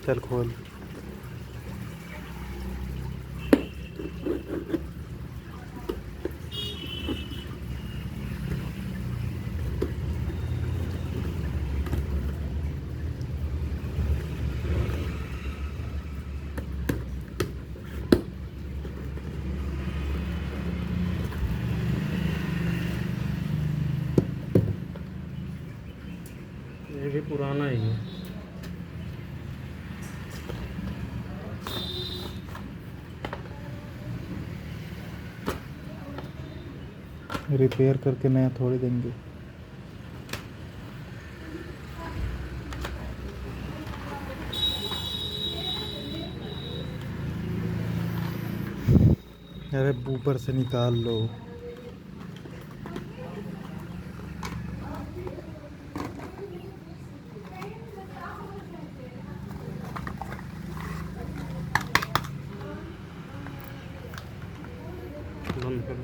चल खोल। ये भी पुराना ही है। रिपेयर करके नया थोड़ी देंगे। अरे ऊपर से निकाल लो। बंद करो।